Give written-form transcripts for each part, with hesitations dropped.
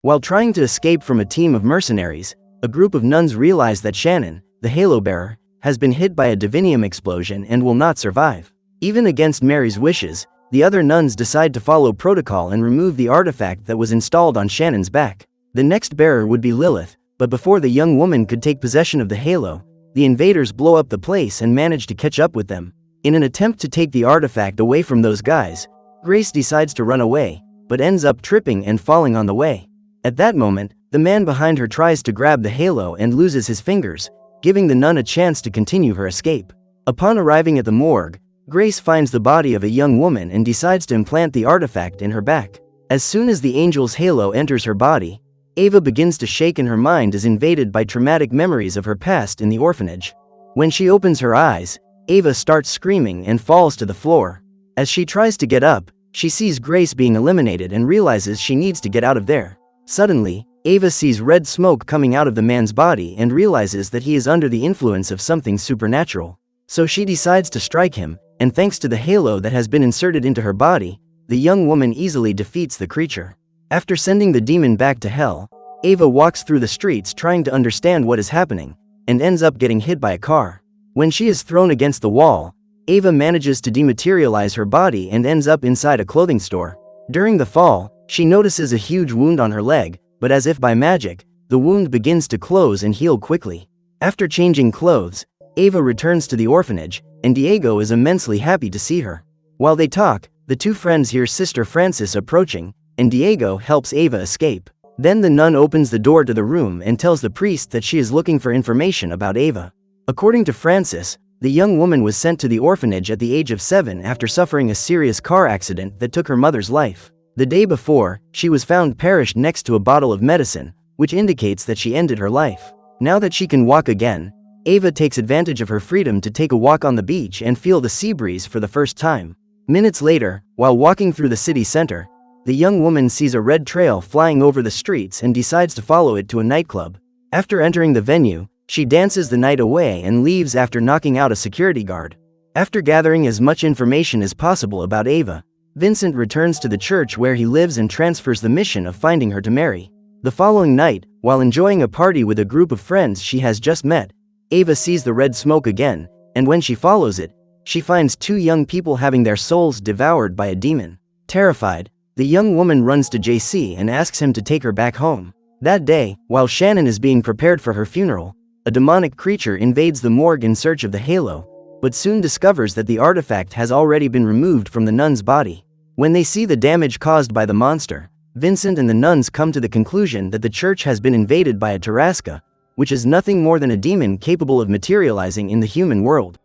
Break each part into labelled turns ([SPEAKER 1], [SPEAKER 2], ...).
[SPEAKER 1] While trying to escape from a team of mercenaries, a group of nuns realize that Shannon, the halo bearer, has been hit by a divinium explosion and will not survive. Even against Mary's wishes, the other nuns decide to follow protocol and remove the artifact that was installed on Shannon's back. The next bearer would be Lilith, but before the young woman could take possession of the halo, the invaders blow up the place and manage to catch up with them. In an attempt to take the artifact away from those guys, Grace decides to run away, but ends up tripping and falling on the way. At that moment, the man behind her tries to grab the halo and loses his fingers, giving the nun a chance to continue her escape. Upon arriving at the morgue, Grace finds the body of a young woman and decides to implant the artifact in her back. As soon as the angel's halo enters her body, Ava begins to shake and her mind is invaded by traumatic memories of her past in the orphanage. When she opens her eyes, Ava starts screaming and falls to the floor. As she tries to get up, she sees Grace being eliminated and realizes she needs to get out of there. Suddenly, Ava sees red smoke coming out of the man's body and realizes that he is under the influence of something supernatural. So she decides to strike him, and thanks to the halo that has been inserted into her body, the young woman easily defeats the creature. After sending the demon back to hell, Ava walks through the streets trying to understand what is happening, and ends up getting hit by a car. When she is thrown against the wall, Ava manages to dematerialize her body and ends up inside a clothing store. During the fall, she notices a huge wound on her leg, but as if by magic, the wound begins to close and heal quickly. After changing clothes, Ava returns to the orphanage, and Diego is immensely happy to see her. While they talk, the two friends hear Sister Francis approaching, and Diego helps Ava escape. Then the nun opens the door to the room and tells the priest that she is looking for information about Ava. According to Francis, the young woman was sent to the orphanage at the age of 7 after suffering a serious car accident that took her mother's life. The day before, she was found perished next to a bottle of medicine, which indicates that she ended her life. Now that she can walk again, Ava takes advantage of her freedom to take a walk on the beach and feel the sea breeze for the first time. Minutes later, while walking through the city center, the young woman sees a red trail flying over the streets and decides to follow it to a nightclub. After entering the venue, she dances the night away and leaves after knocking out a security guard. After gathering as much information as possible about Ava, Vincent returns to the church where he lives and transfers the mission of finding her to Mary. The following night, while enjoying a party with a group of friends she has just met, Ava sees the red smoke again, and when she follows it, she finds two young people having their souls devoured by a demon. Terrified, the young woman runs to JC and asks him to take her back home. That day, while Shannon is being prepared for her funeral, a demonic creature invades the morgue in search of the halo, but soon discovers that the artifact has already been removed from the nun's body. When they see the damage caused by the monster, Vincent and the nuns come to the conclusion that the church has been invaded by a Tarasca, which is nothing more than a demon capable of materializing in the human world.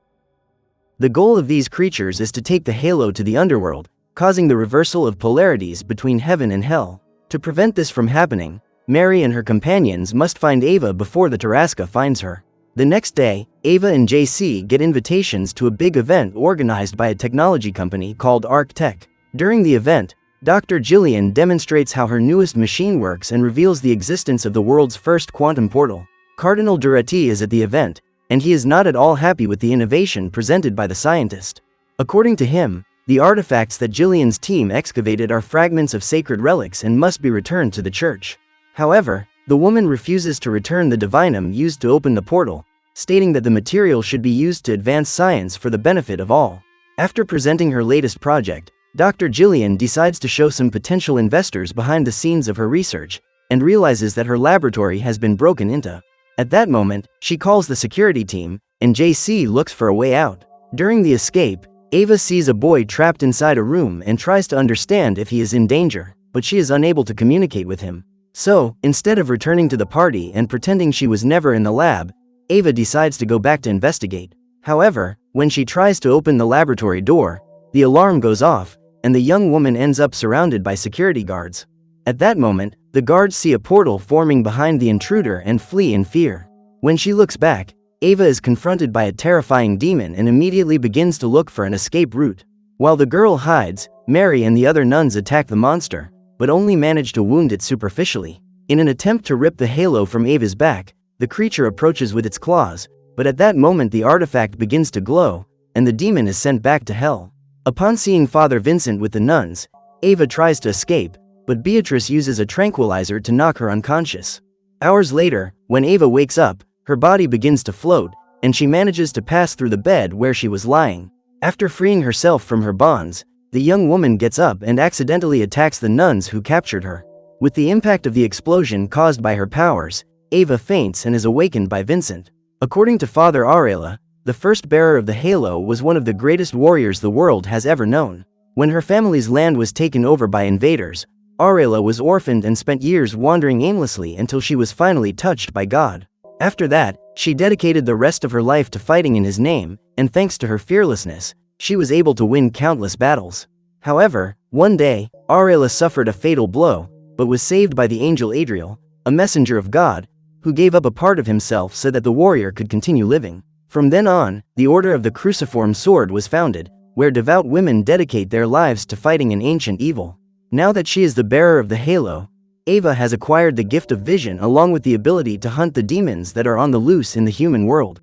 [SPEAKER 1] The goal of these creatures is to take the halo to the underworld, causing the reversal of polarities between heaven and hell. To prevent this from happening, Mary and her companions must find Ava before the Tarasca finds her. The next day, Ava and JC get invitations to a big event organized by a technology company called Ark Tech. During the event, Dr. Jillian demonstrates how her newest machine works and reveals the existence of the world's first quantum portal. Cardinal Duretti is at the event, and he is not at all happy with the innovation presented by the scientist. According to him, the artifacts that Jillian's team excavated are fragments of sacred relics and must be returned to the church. However, the woman refuses to return the divinum used to open the portal, stating that the material should be used to advance science for the benefit of all. After presenting her latest project, Dr. Jillian decides to show some potential investors behind the scenes of her research, and realizes that her laboratory has been broken into. At that moment, she calls the security team, and JC looks for a way out. During the escape, Ava sees a boy trapped inside a room and tries to understand if he is in danger, but she is unable to communicate with him. So, instead of returning to the party and pretending she was never in the lab, Ava decides to go back to investigate. However, when she tries to open the laboratory door, the alarm goes off, and the young woman ends up surrounded by security guards. At that moment, the guards see a portal forming behind the intruder and flee in fear. When she looks back, Ava is confronted by a terrifying demon and immediately begins to look for an escape route. While the girl hides, Mary and the other nuns attack the monster, but only manage to wound it superficially. In an attempt to rip the halo from Ava's back, the creature approaches with its claws, but at that moment the artifact begins to glow, and the demon is sent back to hell. Upon seeing Father Vincent with the nuns, Ava tries to escape, but Beatrice uses a tranquilizer to knock her unconscious. Hours later, when Ava wakes up, her body begins to float, and she manages to pass through the bed where she was lying. After freeing herself from her bonds, the young woman gets up and accidentally attacks the nuns who captured her. With the impact of the explosion caused by her powers, Ava faints and is awakened by Vincent. According to Father Aurela, the first bearer of the halo was one of the greatest warriors the world has ever known. When her family's land was taken over by invaders, Aurela was orphaned and spent years wandering aimlessly until she was finally touched by God. After that, she dedicated the rest of her life to fighting in his name, and thanks to her fearlessness, she was able to win countless battles. However, one day, Aurela suffered a fatal blow, but was saved by the angel Adriel, a messenger of God, who gave up a part of himself so that the warrior could continue living. From then on, the Order of the Cruciform Sword was founded, where devout women dedicate their lives to fighting an ancient evil. Now that she is the bearer of the halo, Ava has acquired the gift of vision along with the ability to hunt the demons that are on the loose in the human world.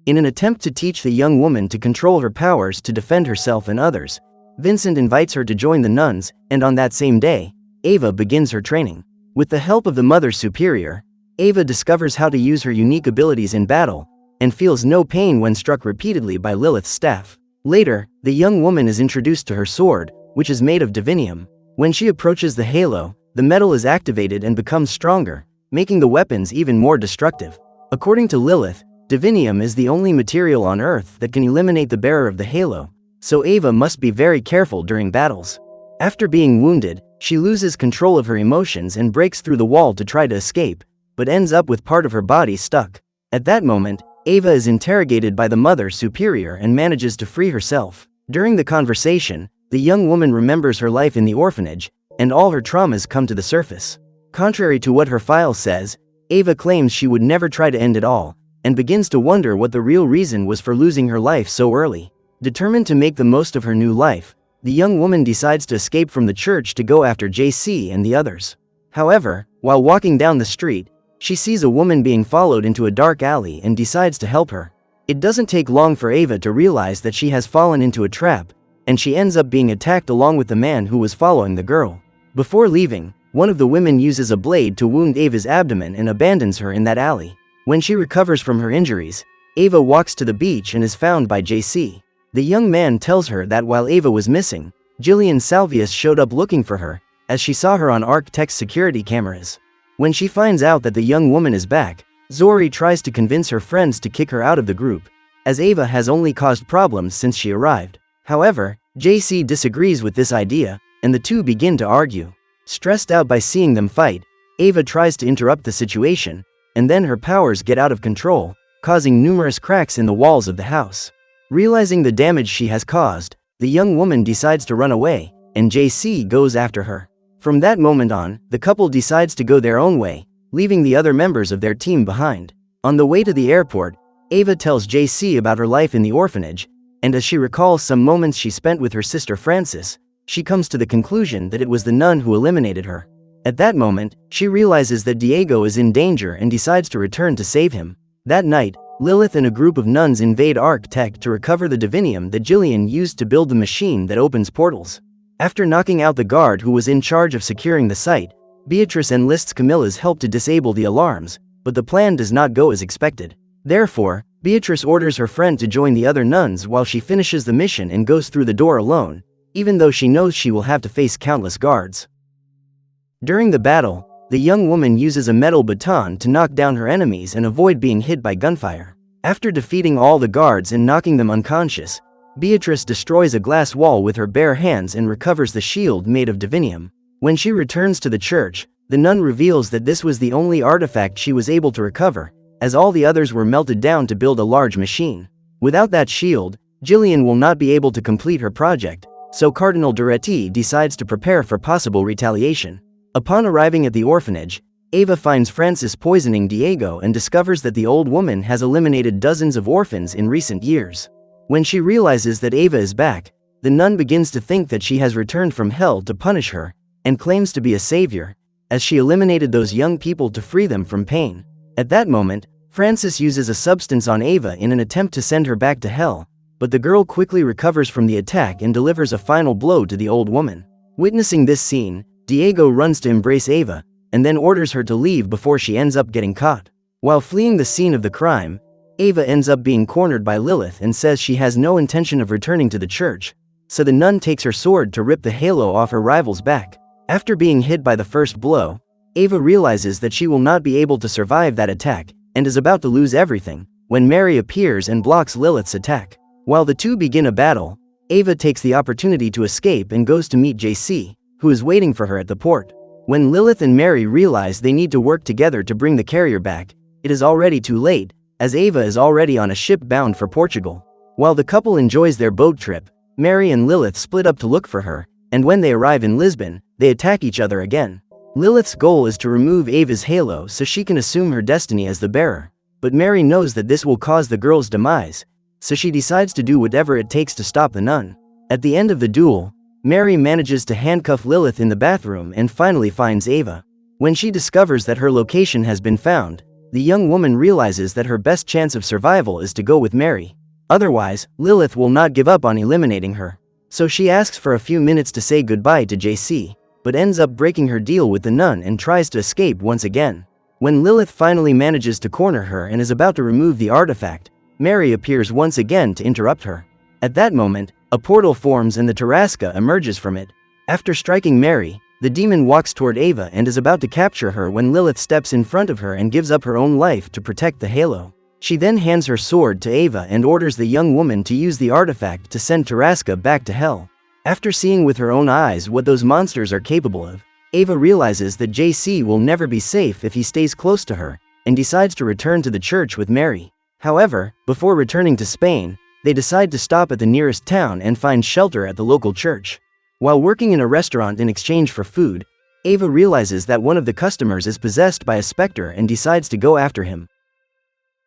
[SPEAKER 1] In an attempt to teach the young woman to control her powers to defend herself and others, Vincent invites her to join the nuns, and on that same day, Ava begins her training. With the help of the Mother Superior, Ava discovers how to use her unique abilities in battle, and feels no pain when struck repeatedly by Lilith's staff. Later, the young woman is introduced to her sword, which is made of divinium. When she approaches the halo, the metal is activated and becomes stronger, making the weapons even more destructive. According to Lilith, divinium is the only material on Earth that can eliminate the bearer of the halo, so Ava must be very careful during battles. After being wounded, she loses control of her emotions and breaks through the wall to try to escape, but ends up with part of her body stuck. At that moment, Ava is interrogated by the Mother Superior and manages to free herself. During the conversation, the young woman remembers her life in the orphanage, and all her traumas come to the surface. Contrary to what her file says, Ava claims she would never try to end it all, and begins to wonder what the real reason was for losing her life so early. Determined to make the most of her new life, the young woman decides to escape from the church to go after JC and the others. However, while walking down the street, she sees a woman being followed into a dark alley and decides to help her. It doesn't take long for Ava to realize that she has fallen into a trap, and she ends up being attacked along with the man who was following the girl. Before leaving, one of the women uses a blade to wound Ava's abdomen and abandons her in that alley. When she recovers from her injuries, Ava walks to the beach and is found by JC. The young man tells her that while Ava was missing, Jillian Salvius showed up looking for her, as she saw her on Ark Tech's security cameras. When she finds out that the young woman is back, Zori tries to convince her friends to kick her out of the group, as Ava has only caused problems since she arrived. However, JC disagrees with this idea, and the two begin to argue. Stressed out by seeing them fight, Ava tries to interrupt the situation, and then her powers get out of control, causing numerous cracks in the walls of the house. Realizing the damage she has caused, the young woman decides to run away, and JC goes after her. From that moment on, the couple decides to go their own way, leaving the other members of their team behind. On the way to the airport, Ava tells JC about her life in the orphanage, and as she recalls some moments she spent with her sister Frances, she comes to the conclusion that it was the nun who eliminated her. At that moment, she realizes that Diego is in danger and decides to return to save him. That night, Lilith and a group of nuns invade Ark Tech to recover the divinium that Jillian used to build the machine that opens portals. After knocking out the guard who was in charge of securing the site, Beatrice enlists Camilla's help to disable the alarms, but the plan does not go as expected. Therefore, Beatrice orders her friend to join the other nuns while she finishes the mission and goes through the door alone, even though she knows she will have to face countless guards. During the battle, the young woman uses a metal baton to knock down her enemies and avoid being hit by gunfire. After defeating all the guards and knocking them unconscious, Beatrice destroys a glass wall with her bare hands and recovers the shield made of divinium. When she returns to the church, the nun reveals that this was the only artifact she was able to recover, as all the others were melted down to build a large machine. Without that shield, Jillian will not be able to complete her project, so Cardinal Duretti decides to prepare for possible retaliation. Upon arriving at the orphanage, Ava finds Frances poisoning Diego and discovers that the old woman has eliminated dozens of orphans in recent years. When she realizes that Ava is back, the nun begins to think that she has returned from hell to punish her, and claims to be a savior, as she eliminated those young people to free them from pain. At that moment, Frances uses a substance on Ava in an attempt to send her back to hell, but the girl quickly recovers from the attack and delivers a final blow to the old woman. Witnessing this scene, Diego runs to embrace Ava, and then orders her to leave before she ends up getting caught. While fleeing the scene of the crime, Ava ends up being cornered by Lilith and says she has no intention of returning to the church, so the nun takes her sword to rip the halo off her rival's back. After being hit by the first blow, Ava realizes that she will not be able to survive that attack, and is about to lose everything, when Mary appears and blocks Lilith's attack. While the two begin a battle, Ava takes the opportunity to escape and goes to meet JC, who is waiting for her at the port. When Lilith and Mary realize they need to work together to bring the carrier back, it is already too late, as Ava is already on a ship bound for Portugal. While the couple enjoys their boat trip, Mary and Lilith split up to look for her, and when they arrive in Lisbon, they attack each other again. Lilith's goal is to remove Ava's halo so she can assume her destiny as the bearer, but Mary knows that this will cause the girl's demise, so she decides to do whatever it takes to stop the nun. At the end of the duel, Mary manages to handcuff Lilith in the bathroom and finally finds Ava. When she discovers that her location has been found, the young woman realizes that her best chance of survival is to go with Mary. Otherwise, Lilith will not give up on eliminating her. So she asks for a few minutes to say goodbye to JC, but ends up breaking her deal with the nun and tries to escape once again. When Lilith finally manages to corner her and is about to remove the artifact, Mary appears once again to interrupt her. At that moment, a portal forms and the Tarasca emerges from it. After striking Mary, the demon walks toward Ava and is about to capture her when Lilith steps in front of her and gives up her own life to protect the halo. She then hands her sword to Ava and orders the young woman to use the artifact to send Tarasca back to hell. After seeing with her own eyes what those monsters are capable of, Ava realizes that JC will never be safe if he stays close to her, and decides to return to the church with Mary. However, before returning to Spain, they decide to stop at the nearest town and find shelter at the local church. While working in a restaurant in exchange for food, Ava realizes that one of the customers is possessed by a specter and decides to go after him.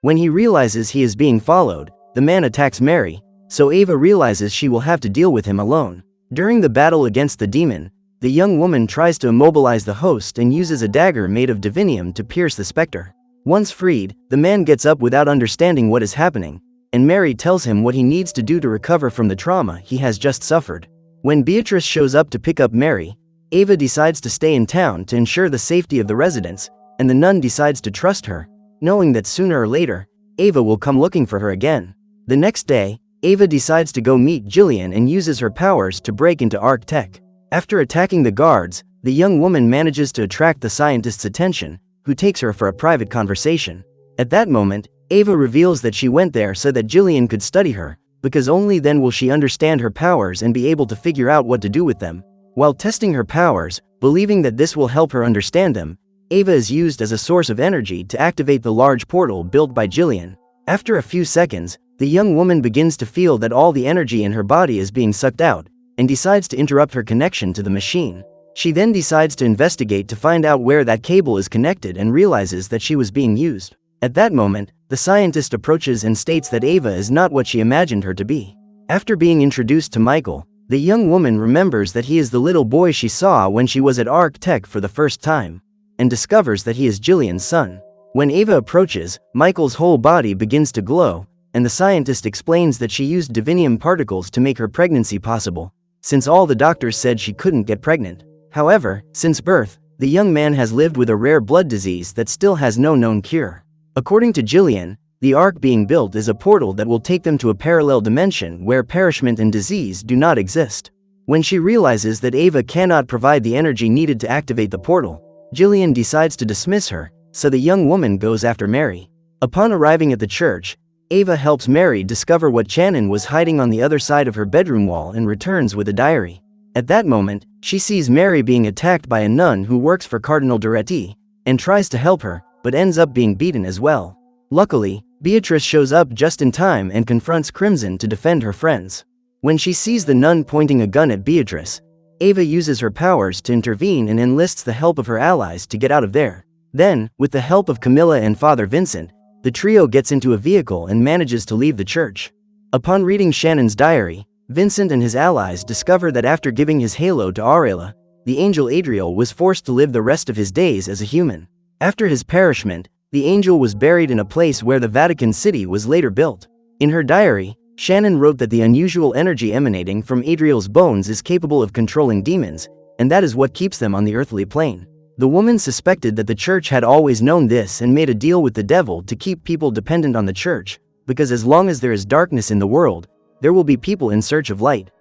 [SPEAKER 1] When he realizes he is being followed, the man attacks Mary, so Ava realizes she will have to deal with him alone. During the battle against the demon, the young woman tries to immobilize the host and uses a dagger made of divinium to pierce the specter. Once freed, the man gets up without understanding what is happening, and Mary tells him what he needs to do to recover from the trauma he has just suffered. When Beatrice shows up to pick up Mary, Ava decides to stay in town to ensure the safety of the residents, and the nun decides to trust her, knowing that sooner or later, Ava will come looking for her again. The next day, Ava decides to go meet Jillian and uses her powers to break into Ark Tech. After attacking the guards, the young woman manages to attract the scientist's attention, who takes her for a private conversation. At that moment, Ava reveals that she went there so that Jillian could study her, because only then will she understand her powers and be able to figure out what to do with them. While testing her powers, believing that this will help her understand them, Ava is used as a source of energy to activate the large portal built by Jillian. After a few seconds, the young woman begins to feel that all the energy in her body is being sucked out, and decides to interrupt her connection to the machine. She then decides to investigate to find out where that cable is connected and realizes that she was being used. At that moment, the scientist approaches and states that Ava is not what she imagined her to be. After being introduced to Michael, the young woman remembers that he is the little boy she saw when she was at Ark Tech for the first time, and discovers that he is Jillian's son. When Ava approaches, Michael's whole body begins to glow, and the scientist explains that she used divinium particles to make her pregnancy possible, since all the doctors said she couldn't get pregnant. However, since birth, the young man has lived with a rare blood disease that still has no known cure. According to Jillian, the Ark being built is a portal that will take them to a parallel dimension where perishment and disease do not exist. When she realizes that Ava cannot provide the energy needed to activate the portal, Jillian decides to dismiss her, so the young woman goes after Mary. Upon arriving at the church, Ava helps Mary discover what Shannon was hiding on the other side of her bedroom wall and returns with a diary. At that moment, she sees Mary being attacked by a nun who works for Cardinal Duretti, and tries to help her, but ends up being beaten as well. Luckily, Beatrice shows up just in time and confronts Crimson to defend her friends. When she sees the nun pointing a gun at Beatrice, Ava uses her powers to intervene and enlists the help of her allies to get out of there. Then, with the help of Camilla and Father Vincent, the trio gets into a vehicle and manages to leave the church. Upon reading Shannon's diary, Vincent and his allies discover that after giving his halo to Aurela, the angel Adriel was forced to live the rest of his days as a human. After his perishment, the angel was buried in a place where the Vatican City was later built. In her diary, Shannon wrote that the unusual energy emanating from Adriel's bones is capable of controlling demons, and that is what keeps them on the earthly plane. The woman suspected that the church had always known this and made a deal with the devil to keep people dependent on the church, because as long as there is darkness in the world, there will be people in search of light.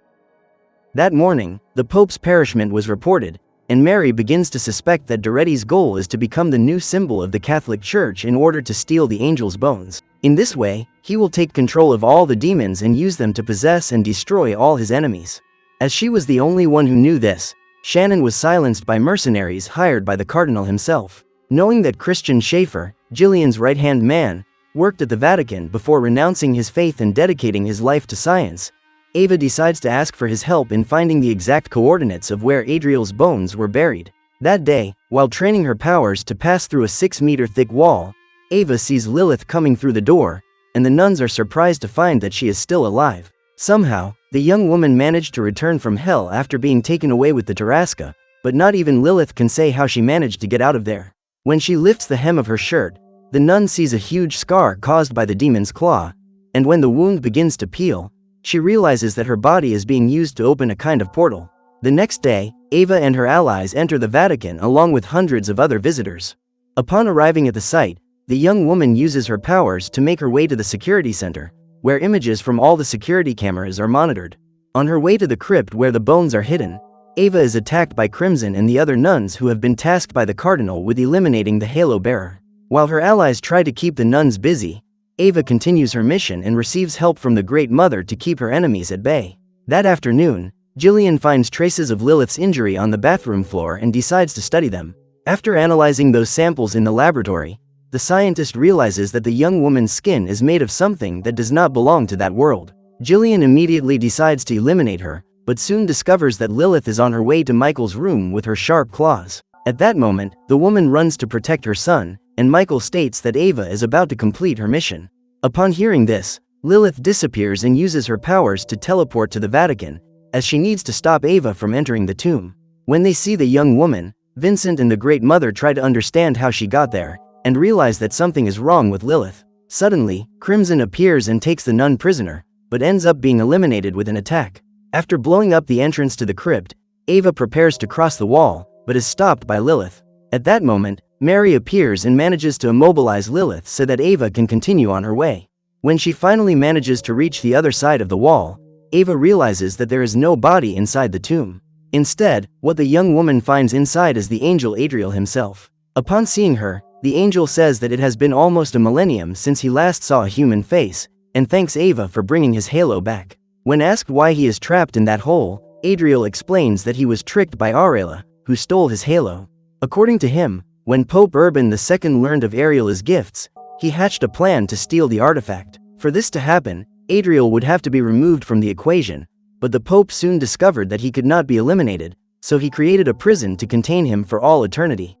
[SPEAKER 1] That morning, the Pope's perishment was reported, and Mary begins to suspect that Duretti's goal is to become the new symbol of the Catholic Church in order to steal the angel's bones. In this way, he will take control of all the demons and use them to possess and destroy all his enemies. As she was the only one who knew this, Shannon was silenced by mercenaries hired by the cardinal himself. Knowing that Christian Schaeffer, Gillian's right-hand man, worked at the Vatican before renouncing his faith and dedicating his life to science, Ava decides to ask for his help in finding the exact coordinates of where Adriel's bones were buried. That day, while training her powers to pass through a 6-meter-thick wall, Ava sees Lilith coming through the door, and the nuns are surprised to find that she is still alive. Somehow, the young woman managed to return from hell after being taken away with the Tarasca, but not even Lilith can say how she managed to get out of there. When she lifts the hem of her shirt, the nun sees a huge scar caused by the demon's claw, and when the wound begins to peel, she realizes that her body is being used to open a kind of portal. The next day, Ava and her allies enter the Vatican along with hundreds of other visitors. Upon arriving at the site, the young woman uses her powers to make her way to the security center, where images from all the security cameras are monitored. On her way to the crypt where the bones are hidden, Ava is attacked by Crimson and the other nuns who have been tasked by the cardinal with eliminating the halo bearer. While her allies try to keep the nuns busy, Ava continues her mission and receives help from the Great Mother to keep her enemies at bay. That afternoon, Gillian finds traces of Lilith's injury on the bathroom floor and decides to study them. After analyzing those samples in the laboratory, the scientist realizes that the young woman's skin is made of something that does not belong to that world. Gillian immediately decides to eliminate her, but soon discovers that Lilith is on her way to Michael's room with her sharp claws. At that moment, the woman runs to protect her son, and Michael states that Ava is about to complete her mission. Upon hearing this, Lilith disappears and uses her powers to teleport to the Vatican, as she needs to stop Ava from entering the tomb. When they see the young woman, Vincent and the Great Mother try to understand how she got there, and realize that something is wrong with Lilith. Suddenly, Crimson appears and takes the nun prisoner, but ends up being eliminated with an attack. After blowing up the entrance to the crypt, Ava prepares to cross the wall, but is stopped by Lilith. At that moment, Mary appears and manages to immobilize Lilith so that Ava can continue on her way. When she finally manages to reach the other side of the wall, Ava realizes that there is no body inside the tomb. Instead, what the young woman finds inside is the angel Adriel himself. Upon seeing her, the angel says that it has been almost a millennium since he last saw a human face, and thanks Ava for bringing his halo back. When asked why he is trapped in that hole, Adriel explains that he was tricked by Aurela, who stole his halo. According to him, when Pope Urban II learned of Aurela's gifts, he hatched a plan to steal the artifact. For this to happen, Adriel would have to be removed from the equation, but the Pope soon discovered that he could not be eliminated, so he created a prison to contain him for all eternity.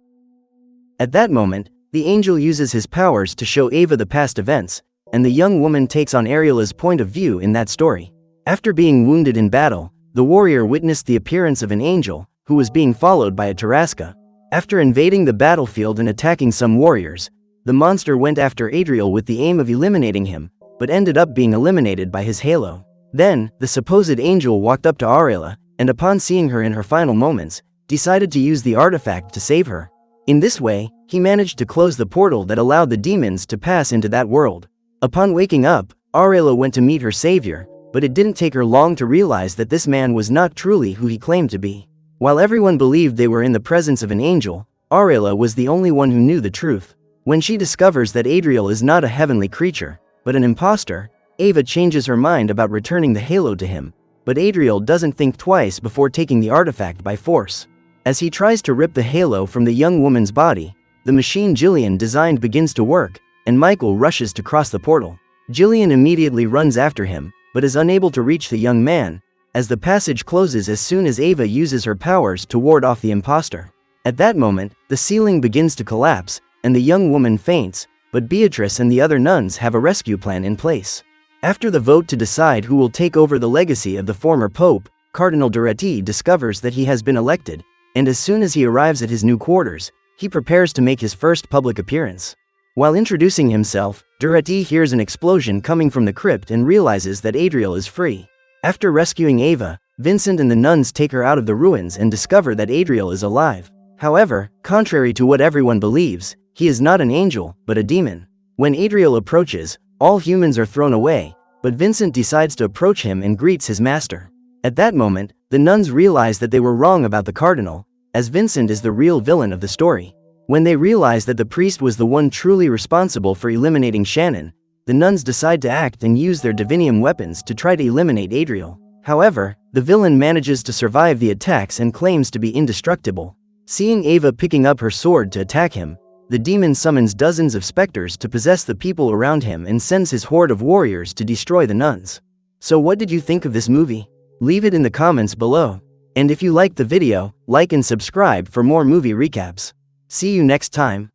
[SPEAKER 1] At that moment, the angel uses his powers to show Ava the past events, and the young woman takes on Aurela's point of view in that story. After being wounded in battle, the warrior witnessed the appearance of an angel, who was being followed by a Tarasca. After invading the battlefield and attacking some warriors, the monster went after Adriel with the aim of eliminating him, but ended up being eliminated by his halo. Then, the supposed angel walked up to Aurela, and upon seeing her in her final moments, decided to use the artifact to save her. In this way, he managed to close the portal that allowed the demons to pass into that world. Upon waking up, Aurela went to meet her savior, but it didn't take her long to realize that this man was not truly who he claimed to be. While everyone believed they were in the presence of an angel, Aurela was the only one who knew the truth. When she discovers that Adriel is not a heavenly creature, but an imposter, Ava changes her mind about returning the halo to him, but Adriel doesn't think twice before taking the artifact by force. As he tries to rip the halo from the young woman's body, the machine Gillian designed begins to work, and Michael rushes to cross the portal. Gillian immediately runs after him, but is unable to reach the young man, as the passage closes as soon as Ava uses her powers to ward off the imposter. At that moment, the ceiling begins to collapse, and the young woman faints, but Beatrice and the other nuns have a rescue plan in place. After the vote to decide who will take over the legacy of the former pope, Cardinal Duretti discovers that he has been elected, and as soon as he arrives at his new quarters, he prepares to make his first public appearance. While introducing himself, Duretti hears an explosion coming from the crypt and realizes that Adriel is free. After rescuing Ava, Vincent and the nuns take her out of the ruins and discover that Adriel is alive. However, contrary to what everyone believes, he is not an angel, but a demon. When Adriel approaches, all humans are thrown away, but Vincent decides to approach him and greets his master. At that moment, the nuns realize that they were wrong about the cardinal, as Vincent is the real villain of the story. When they realize that the priest was the one truly responsible for eliminating Shannon, the nuns decide to act and use their divinium weapons to try to eliminate Adriel. However, the villain manages to survive the attacks and claims to be indestructible. Seeing Ava picking up her sword to attack him, the demon summons dozens of specters to possess the people around him and sends his horde of warriors to destroy the nuns. So what did you think of this movie? Leave it in the comments below. And if you liked the video, like and subscribe for more movie recaps. See you next time.